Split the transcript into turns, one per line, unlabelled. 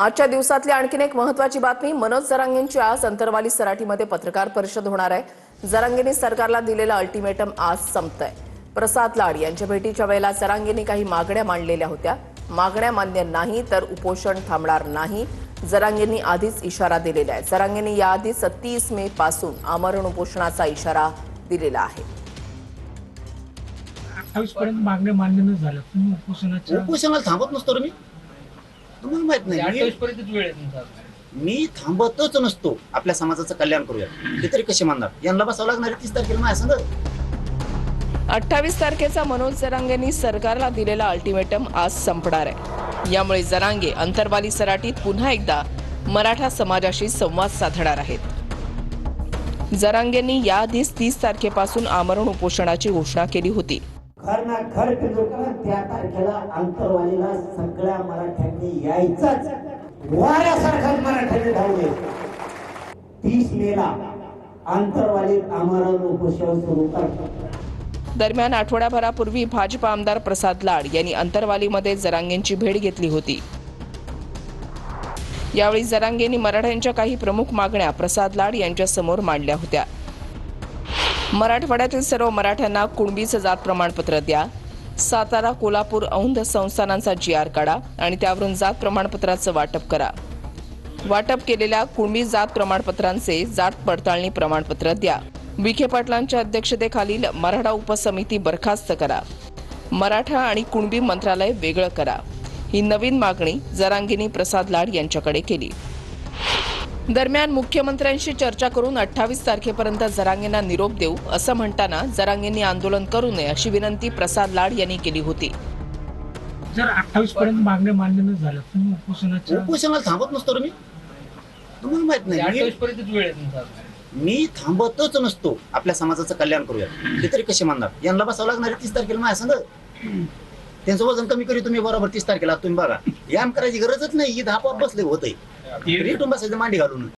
आजच्या दिवसातली आणखीन एक महत्त्वाची बातमी, मनोज जरांगेंची आज अंतरवाली सराटीमध्ये पत्रकार परिषद होणार आहे। जरांगेंनी सरकारला दिलेला अल्टिमेटम आज संपतंय। प्रसाद लाड यांच्या भेटीच्या वेळेला जरांगेंनी काही मागण्या मांडलेल्या होत्या। मागण्या मान्य नाही तर उपोषण थांबणार नाही, जरांगेंनी आधीच इशारा दिलेला आहे। जरांगेंनी याआधीच 30 मे पासून आमरण उपोषणाचा इशारा दिलेला आहे।
28 पर्यंत मागण्या मान्य न झाल्या तुम्ही
उपोषणाला थांबत नसतो रे मी, तुम्हाला माहित नाही
28 पर्यंत वेळ आहे तुमचा।
मी थांबतच नसतो। आपल्या समाजाचं कल्याण करूया ते तरी कसे मानणार? यांना बसावं लागणार 30 तारखेला माझ्या संग।
28 तारखेचा मनोज जरांगेंनी सरकारला दिलेला अल्टिमेटम आज संपणार आहे। यामुळे जरांगे अंतरवाली सराटीत पुन्हा एकदा मराठा समाजाशी संवाद साधणार आहेत। जरांगेंनी याआधीच 30 तारखेपासून आमरण उपोषणाची घोषणा केली होती।
घर ना घर फिरवताना त्या तारखेला अंतरवालीला सगळ्या मराठ्यांनी यायचंच, वाऱ्यासारखा मराठ्यांनी धावले। 30 मेला अंतरवालीत आमरण उपोषण सुरू करतात।
दरम्यान आठवड्याभरापूर्वी भाजपा आमदार प्रसाद लाड यांनी अंतरवालीमध्ये जरांगेंची भेट घेतली होती। यावेळी जरांगेंनी मराठ्यांच्या काही प्रमुख मागण्या प्रसाद लाड यांच्या समोर मांडल्या होत्या। मराठवाड्यातील सर्व मराठ्यांना कुणबीचं जात प्रमाणपत्र द्या, सातारा, कोल्हापूर, औंध संस्थानांचा GR काढा आणि त्यावरून जात प्रमाणपत्राचं वाटप करा। वाटप केलेल्या कुणबी जात प्रमाणपत्रांचे जात पडताळणी प्रमाणपत्र द्या। विखे पाटलांच्या अध्यक्षतेखालील मराठा उपसमिती बरखास्त करा। मराठा आणि कुणबी मंत्रालय वेगळं करा। ही नवीन मागणी जरांगेंनी प्रसाद लाड यांच्याकडे केली। दरम्यान मुख्यमंत्र्यांशी चर्चा करून 28 तारखेपर्यंत जरांगेंना निरोप देऊ असं म्हणताना जरांगेंनी आंदोलन करू नये अशी विनंती प्रसाद लाड यांनी केली होती।
जर 28 पर्यंत मागण्या मान्य न झाल्या तुम्ही
उपोषणाला थांबत नसतो रे मी, तुम्हाला माहित नाही
28 पर्यंत वेळ आहे तुमचा।
मी थांबतच नसतो। आपल्या समाजाचं कल्याण करूया ते तरी कसे मानणार? यांना बसावं लागणार 30 तारखेला माझ्या संग। त्यांचं वजन कमी करी तुम्ही बरोबर 30 तारखेला तुम्ही बघा। याम करायची गरजच नाही, ही धापात बसले होतंय, रेटून बसायचं मांडी घालून।